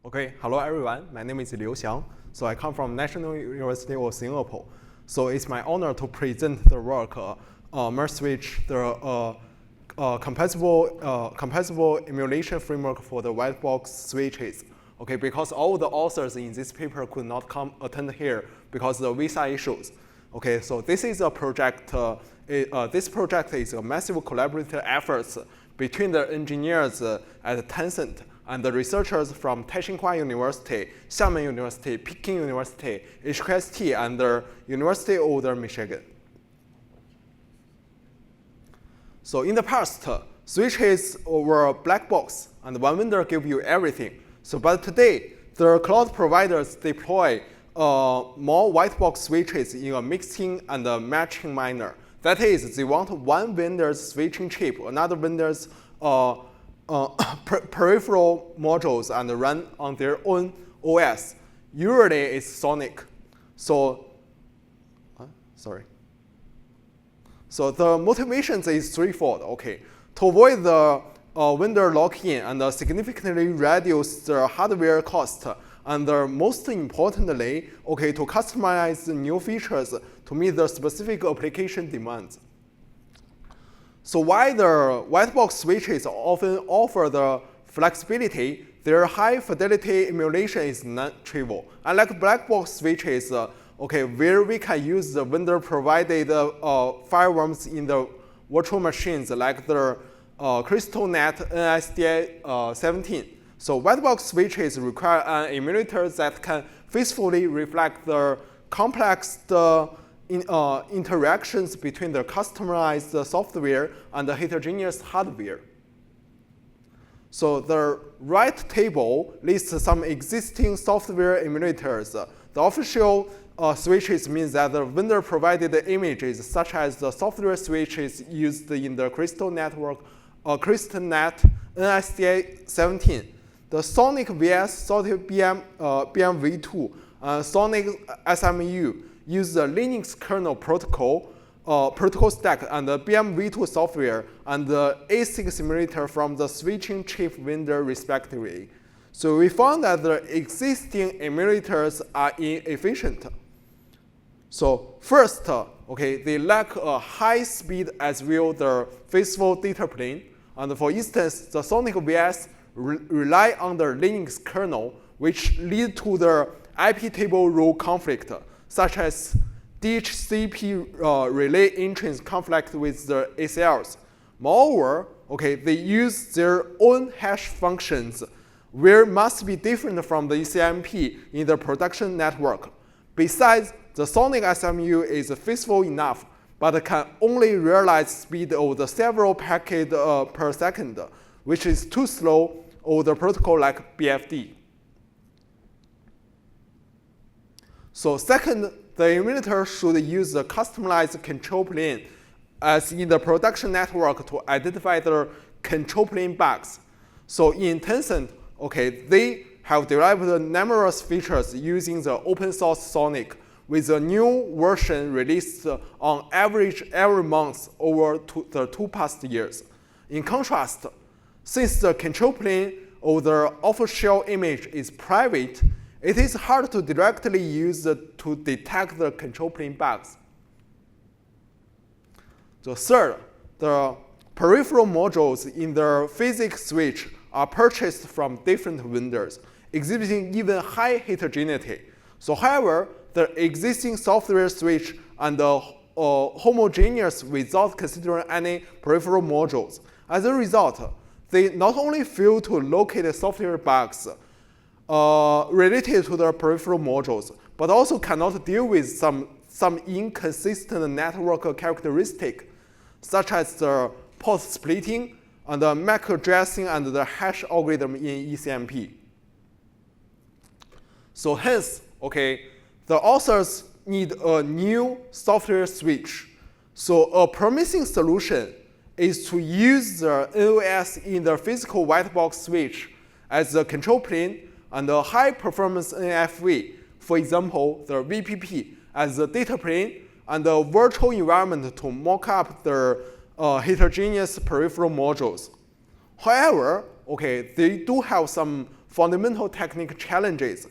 Okay, hello everyone. My name is Xiang. So I come from National University of Singapore. So it's my honor to present the work, MirSwitch, the composable emulation framework for the Whitebox switches. Okay, because all the authors in this paper could not attend here because of the visa issues. Okay, so this is a project. This project is a massive collaborative effort between the engineers at Tencent and the researchers from Tsinghua University, Xiamen University, Peking University, HKST, and the University of Michigan. So in the past, switches were black box, and one vendor gave you everything. So but today, the cloud providers deploy more white box switches in a mixing and a matching manner. That is, they want one vendor's switching chip, another vendor's peripheral modules, and run on their own OS. Usually, it's Sonic. So, So the motivation is threefold. Okay, to avoid the vendor lock-in and significantly reduce the hardware cost, and most importantly, okay, to customize the new features to meet the specific application demands. So while the Whitebox switches often offer the flexibility, their high-fidelity emulation is non-trivial. Unlike blackbox switches, okay, where we can use the vendor-provided firewalls in the virtual machines like the CrystalNet NSDI 17. So Whitebox switches require an emulator that can faithfully reflect the complex interactions between the customized software and the heterogeneous hardware. So the right table lists some existing software emulators. The official switches means that the vendor-provided images, such as the software switches used in the CrystalNet NSDI 17, the Sonic VS Sonic BMv2, Sonic SMU use the Linux kernel protocol stack and the BMv2 software and the ASIC simulator from the switching chip vendor respectively. So we found that the existing emulators are inefficient. So first, okay, they lack a high speed as well the faithful data plane. And for instance, the Sonic VS rely on the Linux kernel, which lead to the IP table rule conflict, such as DHCP relay entrance conflict with the ACLs. Moreover, okay, they use their own hash functions, where must be different from the ECMP in the production network. Besides, the Sonic SMU is faithful enough, but can only realize speed of the several packets per second, which is too slow of the protocol like BFD. So second, the emulator should use the customized control plane as in the production network to identify the control plane bugs. So in Tencent, okay, they have developed numerous features using the open source Sonic, with a new version released on average every month over the 2 past years. In contrast, since the control plane of the off-the-shelf image is private, it is hard to directly use to detect the control plane bugs. The third, the peripheral modules in the physics switch are purchased from different vendors, exhibiting even high heterogeneity. So however, the existing software switch and homogeneous without considering any peripheral modules. As a result, they not only fail to locate software bugs related to the peripheral modules, but also cannot deal with some inconsistent network characteristic, such as the port splitting and the MAC addressing and the hash algorithm in ECMP. So hence, okay, the authors need a new software switch. So a promising solution is to use the NOS in the physical whitebox switch as the control plane and the high-performance NFV, for example, the VPP, as the data plane and the virtual environment to mock up the heterogeneous peripheral modules. However, okay, they do have some fundamental technical challenges.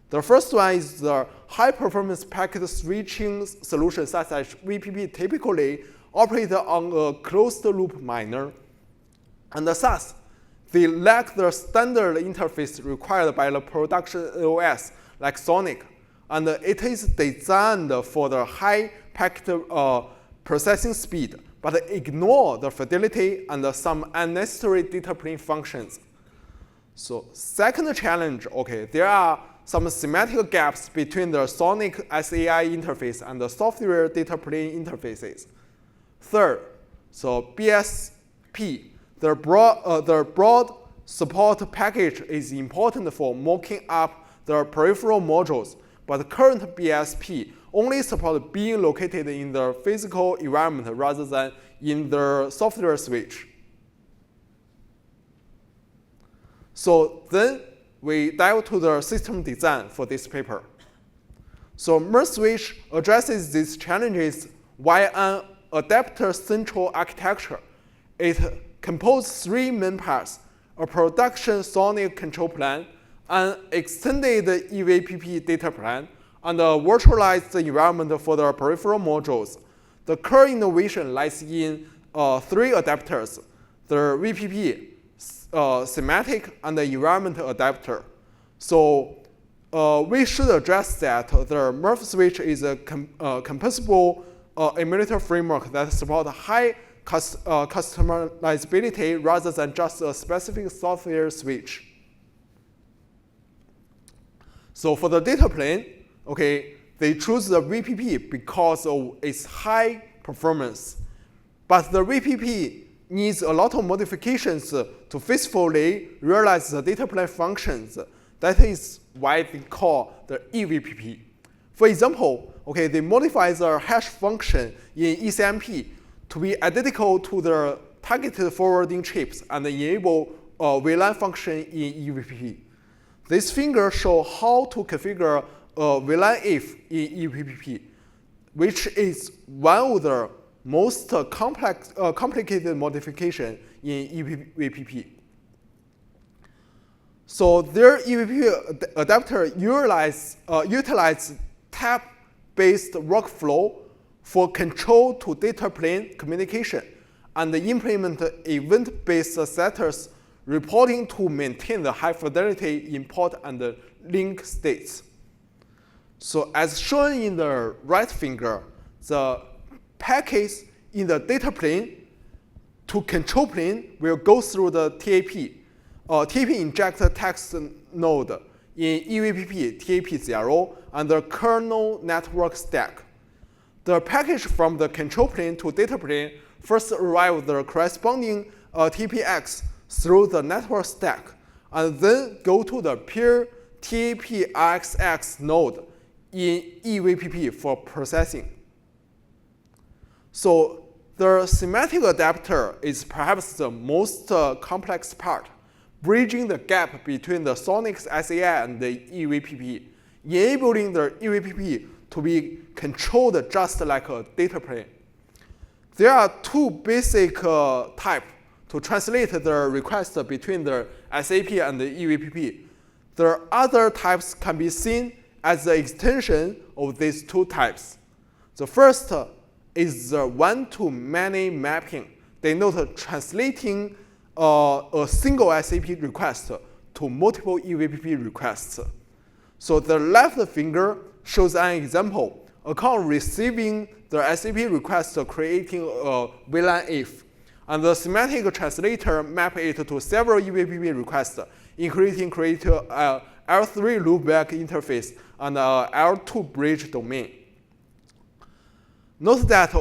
The first one is the high-performance packet switching solutions such as VPP typically operate on a closed-loop miner. And thus, they lack the standard interface required by the production OS like Sonic. And it is designed for the high packet processing speed, but ignore the fidelity and some unnecessary data plane functions. So second challenge, there are some semantic gaps between the Sonic SAI interface and the software data plane interfaces. Third, so BSP, the broad support package is important for mocking up the peripheral modules, but the current BSP only supports being located in the physical environment rather than in the software switch. So then we dive to the system design for this paper. So MirSwitch addresses these challenges via an adaptor-centric architecture. It composes 3 main parts: a production Sonic control plane, an extended EVPP data plane, and a virtualized environment for the peripheral modules. The core innovation lies in 3 adapters: the VPP, semantic, and the environment adapter. So we should address that the MirSwitch is a composable emulator framework that supports high customizability rather than just a specific software switch. So for the data plane, they choose the VPP because of its high performance. But the VPP needs a lot of modifications to faithfully realize the data plane functions. That is why they call the eVPP. For example, they modify the hash function in ECMP to be identical to the targeted forwarding chips and enable a VLAN function in eVPP. This figure shows how to configure a VLAN if in eVPP, which is one of the most complicated modification in eVPP. So their eVPP adapter utilize tab-based workflow for control to data plane communication and implement event-based setters reporting to maintain the high fidelity import and link states. So as shown in the right figure, the packets in the data plane to control plane will go through the TAP. TAP inject text node in eVPP TAP0 and the kernel network stack. The package from the control plane to data plane first arrive the corresponding TPX through the network stack, and then go to the peer TAP-RXX node in eVPP for processing. So the semantic adapter is perhaps the most complex part, bridging the gap between the Sonic's SAI and the eVPP, enabling the eVPP to be controlled just like a data plane. There are 2 basic types to translate the request between the SAP and the eVPP. The other types can be seen as the extension of these 2 types. The first is the one-to-many mapping, denote translating a single SAP request to multiple eVPP requests. So the left finger shows an example, account receiving the SAP request creating a VLAN if, and the semantic translator map it to several eVPP requests, including create a L3 loopback interface and a L2 bridge domain. Note that,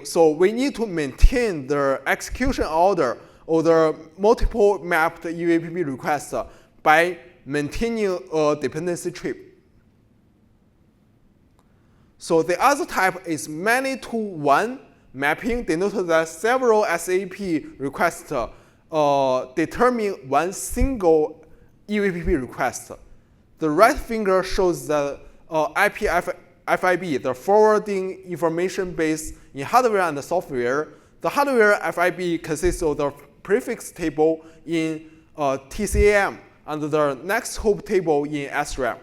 so we need to maintain the execution order of the multiple mapped eVPP requests by maintaining a dependency tree. So the other type is many-to-one mapping, denoted that several SAP requests determine one single eVPP request. The right finger shows the IPFIB, the forwarding information base in hardware and software. The hardware FIB consists of the prefix table in TCAM and the next hop table in SRAM.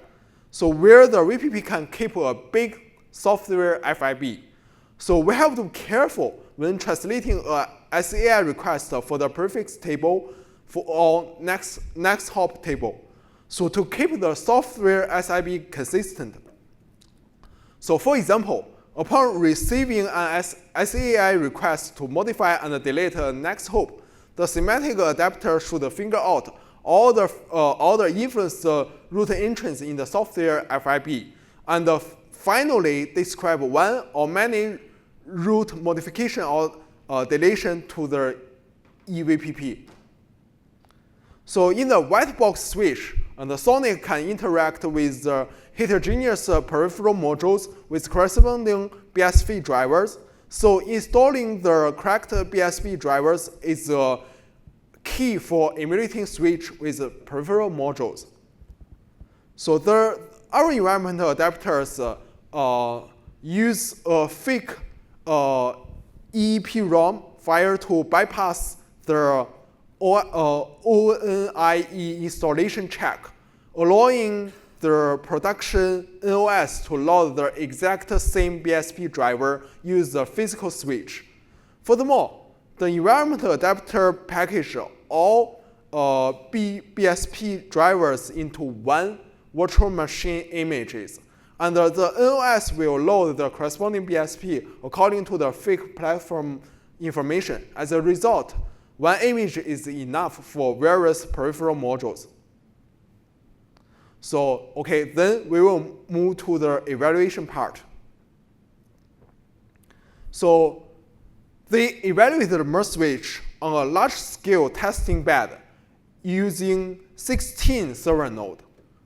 So where the VPP can keep a big software FIB. So we have to be careful when translating a SAI request for the prefix table for our next hop table. So to keep the software SIB consistent. So for example, upon receiving an SAI request to modify and delete a next hop, the semantic adapter should figure out all the influence root entries in the software FIB, and finally describe one or many root modification or deletion to the eVPP. So in the Whitebox switch, the Sonic can interact with the heterogeneous peripheral modules with corresponding BSV drivers. So installing the correct BSV drivers is a key for emulating switch with peripheral modules. So our environment adapters use a fake EEPROM file to bypass the ONIE installation check, allowing the production NOS to load the exact same BSP driver use the physical switch. Furthermore, the environment adapter package all BSP drivers into one virtual machine images, and the NOS will load the corresponding BSP according to the fake platform information. As a result, one image is enough for various peripheral modules. So, okay, then we will move to the evaluation part. So, they evaluated MirSwitch on a large-scale testing bed using 16 server nodes.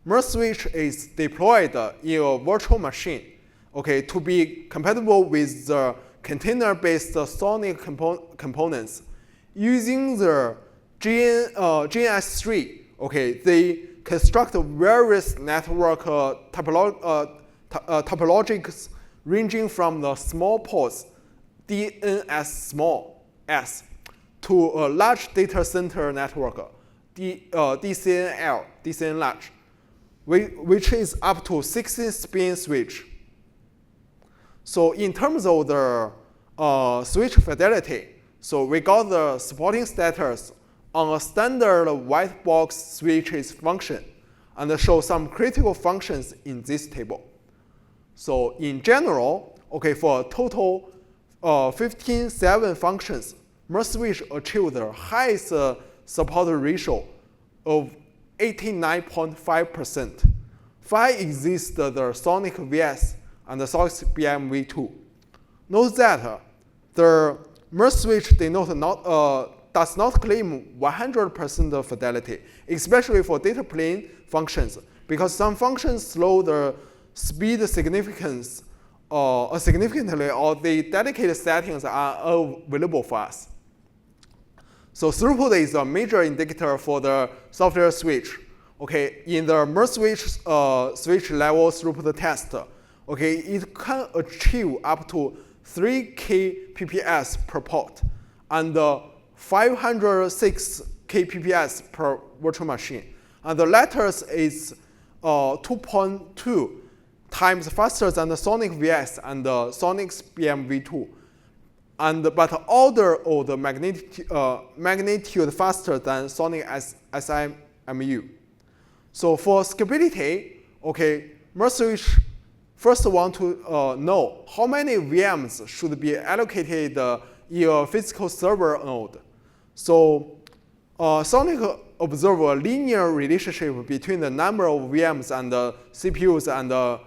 MirSwitch is deployed in a virtual machine, okay, to be compatible with the container-based Sonic components. Using the GNS3, okay, they construct various network topologies ranging from the small ports, DNS small s, to a large data center network, DCN large, which is up to 16 spin switch. So in terms of the switch fidelity, so we got the supporting status on a standard Whitebox switches function, and show some critical functions in this table. So in general, okay, for a total 15.7 functions, MirSwitch achieved the highest support ratio of 89.5%. 5 exists the Sonic VS and the Sonic BM-V2. Note that the MirSwitch does not claim 100% fidelity, especially for data plane functions, because some functions slow the speed significantly, or the dedicated settings are available for us. So throughput is a major indicator for the software switch. Okay, in the MirSwitch switch level throughput test, okay, it can achieve up to 3 kpps per port and 506 kpps per virtual machine. And the latter is 2.2 times faster than the Sonic VS and the Sonic's BM-V2. But order of the magnitude faster than Sonic SIMU. So for scalability, okay, MirSwitch first want to know how many VMs should be allocated in a physical server node. So Sonic observe a linear relationship between the number of VMs and the CPUs and the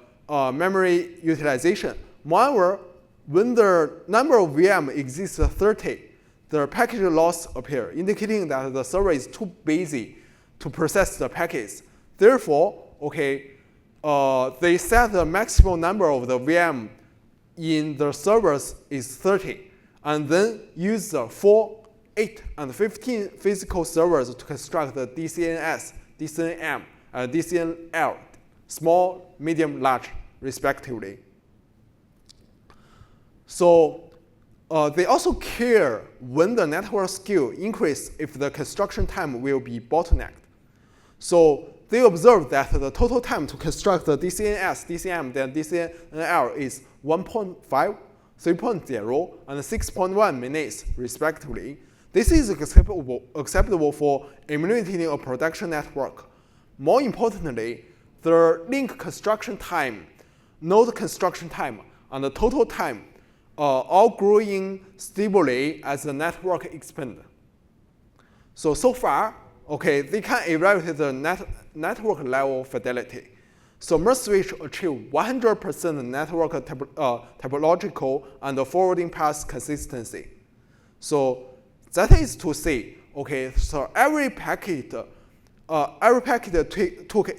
memory utilization. Moreover, when the number of VM exceeds 30, the package loss appears, indicating that the server is too busy to process the packets. Therefore, okay, they set the maximum number of the VM in the servers is 30, and then use the 4, 8, and 15 physical servers to construct the DCNS, DCNM, and DCNL, small, medium, large, respectively. So they also care when the network scale increases if the construction time will be bottlenecked. So they observed that the total time to construct the DCNS, DCM, then DCNL is 1.5, 3.0, and 6.1 minutes, respectively. This is acceptable for emulating a production network. More importantly, the link construction time, node construction time, and the total time are all growing stably as the network expands. So far, okay, they can evaluate the network level fidelity. So MirSwitch achieve 100% network topological and forwarding path consistency. So that is to say, okay, so every packet took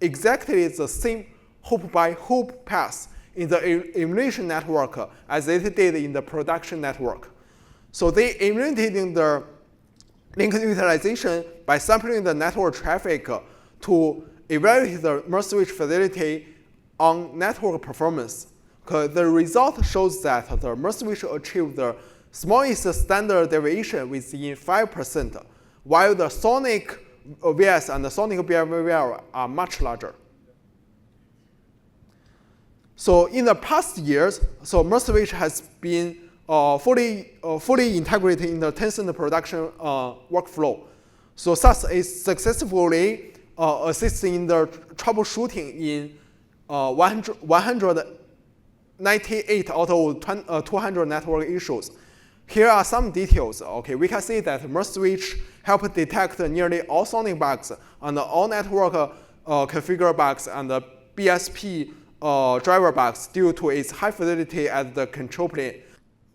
exactly the same hoop by hoop path in the emulation network as it did in the production network. So they emulated the link utilization by sampling the network traffic to evaluate the MirSwitch fidelity on network performance. The result shows that the MirSwitch achieved the smallest standard deviation within 5%, while the sonic VS and the sonic behavior are much larger. So in the past years, so MirSwitch has been fully integrated in the Tencent production workflow. So SAS is successfully assisting in the troubleshooting in 198 out of 200 network issues. Here are some details. Okay, we can see that MirSwitch helped detect nearly all sonic bugs and all network configure bugs and the BSP driver bugs due to its high fidelity at the control plane.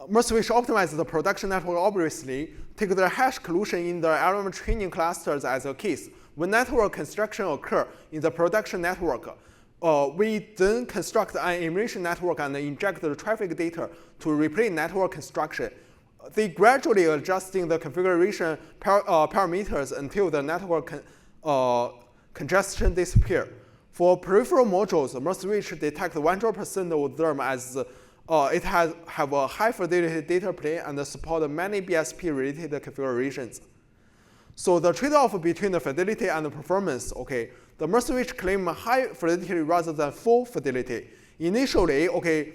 MirSwitch optimizes the production network obviously, take the hash collusion in the element training clusters as a case. When network construction occurs in the production network, we then construct an emulation network and inject the traffic data to replay network construction. They gradually adjusting the configuration parameters until the network congestion disappears. For peripheral modules, MirSwitch detects 100% of them as it have a high fidelity data plane and support many BSP-related configurations. So the trade-off between the fidelity and the performance, okay, the MirSwitch claim high fidelity rather than full fidelity. Initially, okay,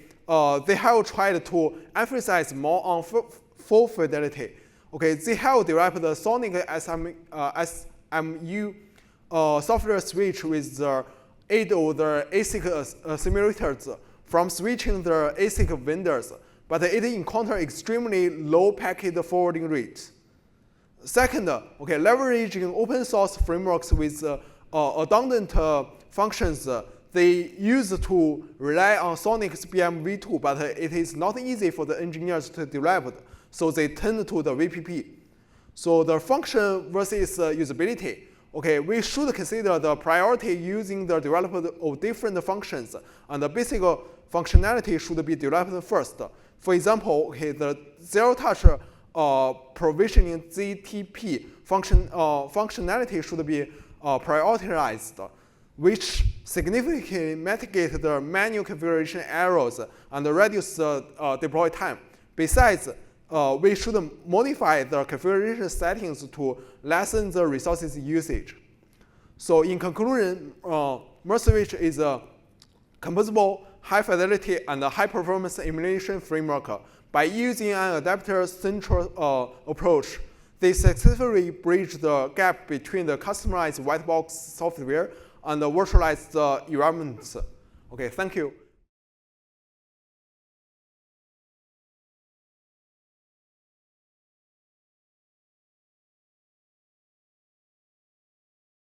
they have tried to emphasize more on full fidelity. Okay, they have developed the sonic SMU software switch with the aid of the ASIC simulators from switching the ASIC vendors, but it encountered extremely low packet forwarding rate. Second, okay, leveraging open source frameworks with redundant functions, they use to rely on Sonic's BMv2, but it is not easy for the engineers to develop, so they turn to the VPP. So the function versus usability. Okay, we should consider the priority using the development of different functions, and the basic functionality should be developed first. For example, okay, the zero-touch provisioning ZTP functionality should be prioritized, which significantly mitigate the manual configuration errors and reduce the deploy time. Besides, we should modify the configuration settings to lessen the resources usage. So in conclusion, MirSwitch is a composable, high fidelity, and high performance emulation framework. By using an adaptor-centric approach, they successfully bridge the gap between the customized white box software and the virtualized environments. Okay, thank you.